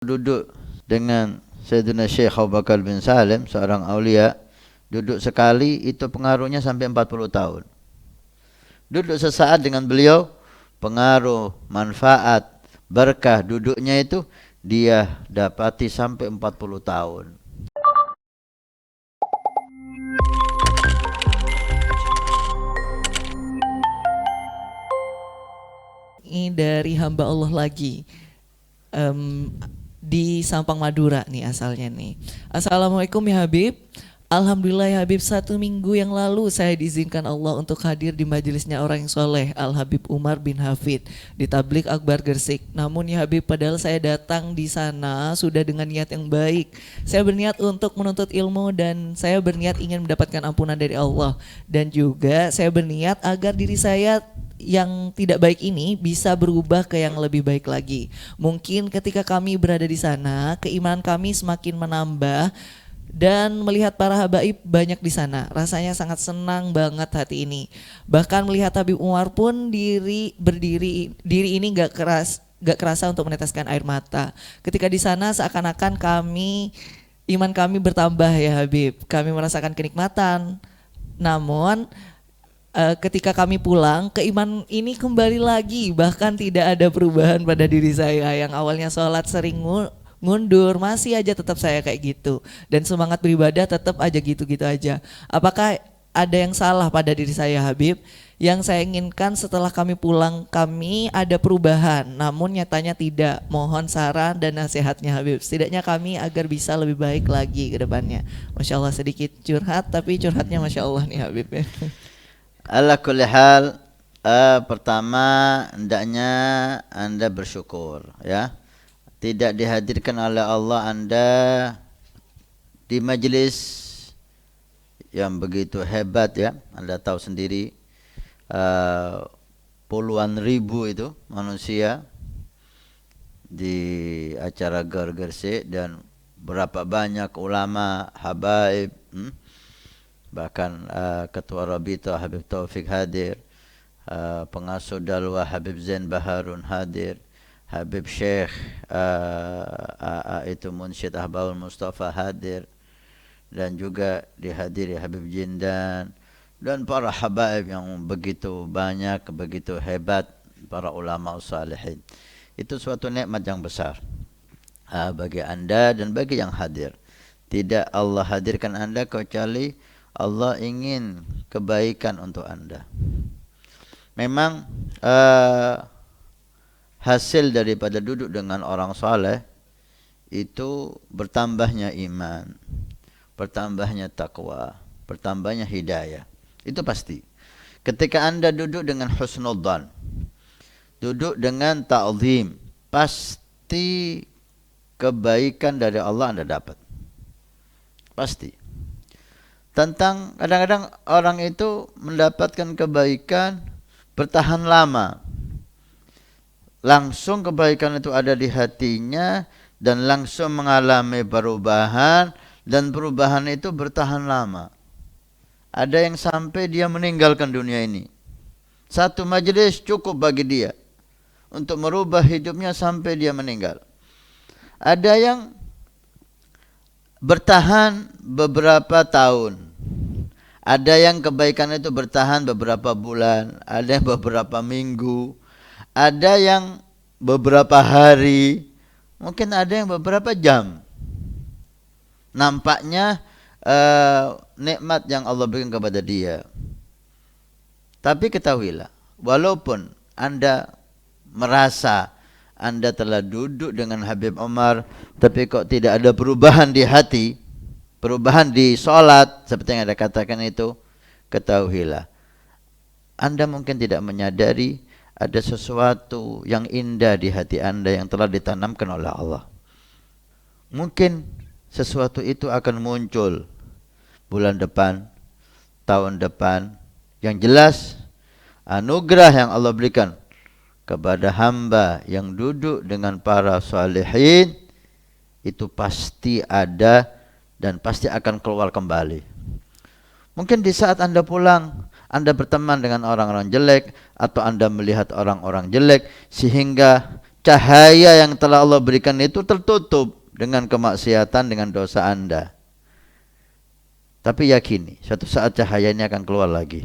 duduk dengan Sayyidina Syekh Abu Bakar bin Salim, seorang aulia, duduk sekali itu pengaruhnya sampai 40 tahun. Duduk sesaat dengan beliau, pengaruh, manfaat, berkah duduknya itu dia dapati sampai 40 tahun. Ini dari hamba Allah lagi. Em, di Sampang Madura nih asalnya nih. Assalamualaikum ya Habib. Alhamdulillah ya Habib, 1 minggu yang lalu saya diizinkan Allah untuk hadir di majelisnya orang yang soleh, Al Habib Umar bin Hafid di Tablik Akbar Gresik. Namun ya Habib, padahal saya datang di sana sudah dengan niat yang baik. Saya berniat untuk menuntut ilmu dan saya berniat ingin mendapatkan ampunan dari Allah. Dan juga saya berniat agar diri saya yang tidak baik ini bisa berubah ke yang lebih baik lagi. Mungkin ketika kami berada di sana, keimanan kami semakin menambah dan melihat para habaib banyak di sana. Rasanya sangat senang banget hati ini. Bahkan melihat Habib Umar pun diri ini gak kerasa untuk meneteskan air mata. Ketika di sana seakan-akan iman kami bertambah ya Habib. Kami merasakan kenikmatan. Namun ketika kami pulang, keimanan ini kembali lagi, bahkan tidak ada perubahan pada diri saya. Yang awalnya sholat sering ngundur, masih aja tetap saya kayak gitu. Dan semangat beribadah tetap aja gitu-gitu aja. Apakah ada yang salah pada diri saya Habib? Yang saya inginkan setelah kami pulang, kami ada perubahan, namun nyatanya tidak. Mohon saran dan nasihatnya Habib, setidaknya kami agar bisa lebih baik lagi ke depannya. Masya Allah, sedikit curhat, tapi curhatnya Masya Allah nih Habib ya. Ala kulli hal, pertama hendaknya Anda bersyukur ya. Tidak dihadirkan oleh Allah Anda di majlis yang begitu hebat ya. Anda tahu sendiri, puluhan ribu itu manusia di acara Gresik dan berapa banyak ulama, habaib, bahkan Ketua Rabita Habib Taufik hadir, pengasuh Dalwa Habib Zain Baharun hadir, Habib Syekh itu Munsyid Ahbabul Mustafa hadir, dan juga dihadiri Habib Jindan dan para habaib yang begitu banyak, begitu hebat, para ulama salihin. Itu suatu nikmat yang besar bagi Anda dan bagi yang hadir. Tidak Allah hadirkan Anda kecuali Allah ingin kebaikan untuk Anda. Memang hasil daripada duduk dengan orang saleh itu bertambahnya iman, bertambahnya takwa, bertambahnya hidayah. Itu pasti. Ketika Anda duduk dengan husnudzan, duduk dengan ta'zim, pasti kebaikan dari Allah Anda dapat. Pasti. Tentang kadang-kadang orang itu mendapatkan kebaikan bertahan lama. Langsung kebaikan itu ada di hatinya dan langsung mengalami perubahan, dan perubahan itu bertahan lama. Ada yang sampai dia meninggalkan dunia ini. Satu majelis cukup bagi dia untuk merubah hidupnya sampai dia meninggal. Ada yang bertahan beberapa tahun. Ada yang kebaikan itu bertahan beberapa bulan, ada yang beberapa minggu, ada yang beberapa hari, mungkin ada yang beberapa jam. Nampaknya nikmat yang Allah berikan kepada dia. Tapi ketahuilah, walaupun Anda merasa Anda telah duduk dengan Habib Umar, tapi kok tidak ada perubahan di hati, perubahan di solat, seperti yang Anda katakan itu, ketahuilah, Anda mungkin tidak menyadari ada sesuatu yang indah di hati Anda yang telah ditanamkan oleh Allah. Mungkin sesuatu itu akan muncul bulan depan, tahun depan. Yang jelas, anugerah yang Allah berikan kepada hamba yang duduk dengan para salihin itu pasti ada dan pasti akan keluar kembali. Mungkin di saat Anda pulang, Anda berteman dengan orang-orang jelek, atau Anda melihat orang-orang jelek sehingga cahaya yang telah Allah berikan itu tertutup dengan kemaksiatan, dengan dosa Anda. Tapi yakini, suatu saat cahaya ini akan keluar lagi.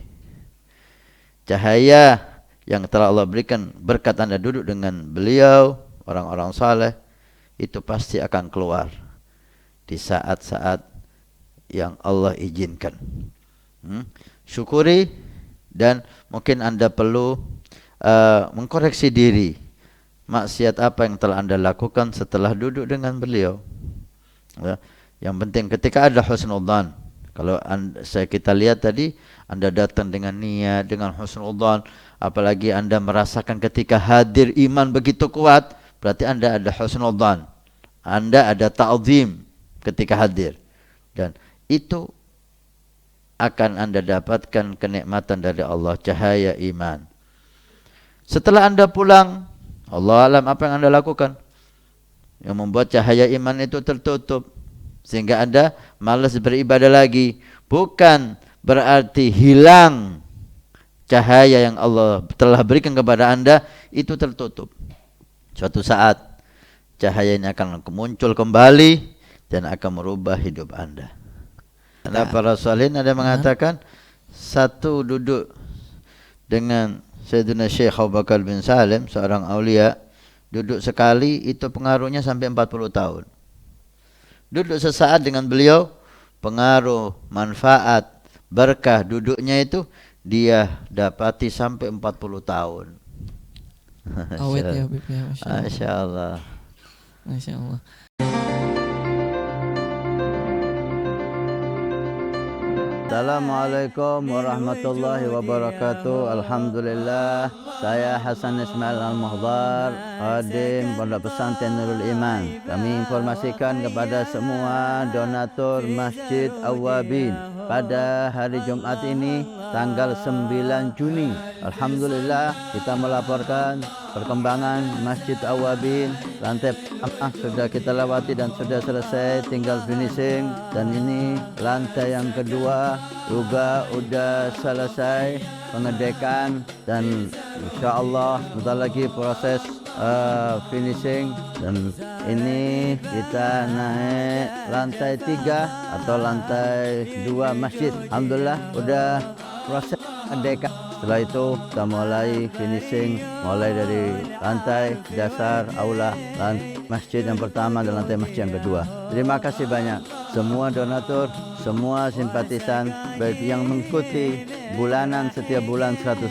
Cahaya yang telah Allah berikan berkat Anda duduk dengan beliau, orang-orang saleh, itu pasti akan keluar di saat-saat yang Allah izinkan. Syukuri, dan mungkin Anda perlu mengkoreksi diri. Maksiat apa yang telah Anda lakukan setelah duduk dengan beliau. Ya. Yang penting ketika ada husnudzan. Kalau kita lihat tadi, Anda datang dengan niat, dengan husnudzan, apalagi Anda merasakan ketika hadir iman begitu kuat, berarti Anda ada husnudzan. Anda ada ta'zim ketika hadir. Dan itu akan Anda dapatkan kenikmatan dari Allah, cahaya iman. Setelah Anda pulang, Allah alam apa yang Anda lakukan yang membuat cahaya iman itu tertutup sehingga Anda malas beribadah lagi. Bukan berarti hilang cahaya yang Allah telah berikan kepada Anda, itu tertutup. Suatu saat cahaya ini akan muncul kembali dan akan merubah hidup Anda. Ada para salihin ada mengatakan, satu duduk dengan Sayyidina Syekh Abu Bakar bin Salim, seorang aulia, duduk sekali itu pengaruhnya sampai 40 tahun. Duduk sesaat dengan beliau, pengaruh, manfaat, berkah duduknya itu dia dapati sampai 40 tahun. Awet ya Habib ya, Masya Allah. Masya Allah. Assalamualaikum warahmatullahi wabarakatuh. Alhamdulillah, saya Hasan Ismail Al-Muhdar, khadim Pondok Pesantren Nurul Iman. Kami informasikan kepada semua donatur Masjid Awwabin pada hari Jumat ini tanggal 9 Juni. Alhamdulillah, kita melaporkan perkembangan Masjid Awwabin. Lantai pertama sudah kita lewati dan sudah selesai, tinggal finishing. Dan ini lantai yang kedua juga sudah selesai pengedekan, dan insya Allah sebentar lagi proses finishing. Dan ini kita naik lantai 3 atau lantai 2 masjid. Alhamdulillah sudah proses pengedekan. Setelah itu kita mulai finishing, mulai dari lantai dasar aula, masjid yang pertama dan lantai masjid yang kedua. Terima kasih banyak semua donatur, semua simpatisan, baik yang mengikuti bulanan setiap bulan 100.000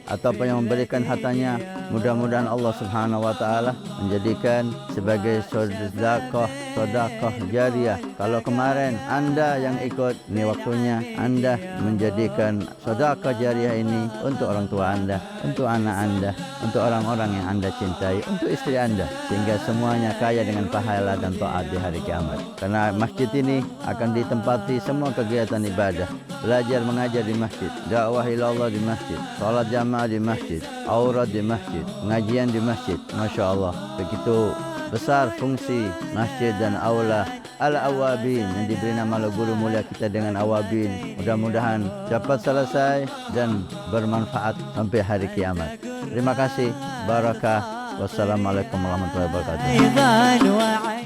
ataupun yang memberikan hartanya. Mudah-mudahan Allah Subhanahu wa taala menjadikan sebagai sedekah jariah. Kalau kemarin Anda yang ikut, ini waktunya Anda menjadikan sedekah jariah ini untuk orang tua Anda, untuk anak Anda, untuk orang-orang yang Anda cintai, untuk istri Anda, sehingga semuanya kaya dengan pahala dan taat di hari kiamat. Karena masjid ini akan ditempati semua kegiatan ibadah, belajar mengajar di masjid, dakwah ilallah di masjid, salat jamaah di masjid, aurat di masjid, pengajian di masjid. Masya Allah, begitu besar fungsi masjid dan aula Al-Awwabin yang diberi nama oleh guru mulia kita dengan Awwabin. Mudah-mudahan cepat selesai dan bermanfaat sampai hari kiamat. Terima kasih. Barakah. Wassalamualaikum warahmatullahi wabarakatuh.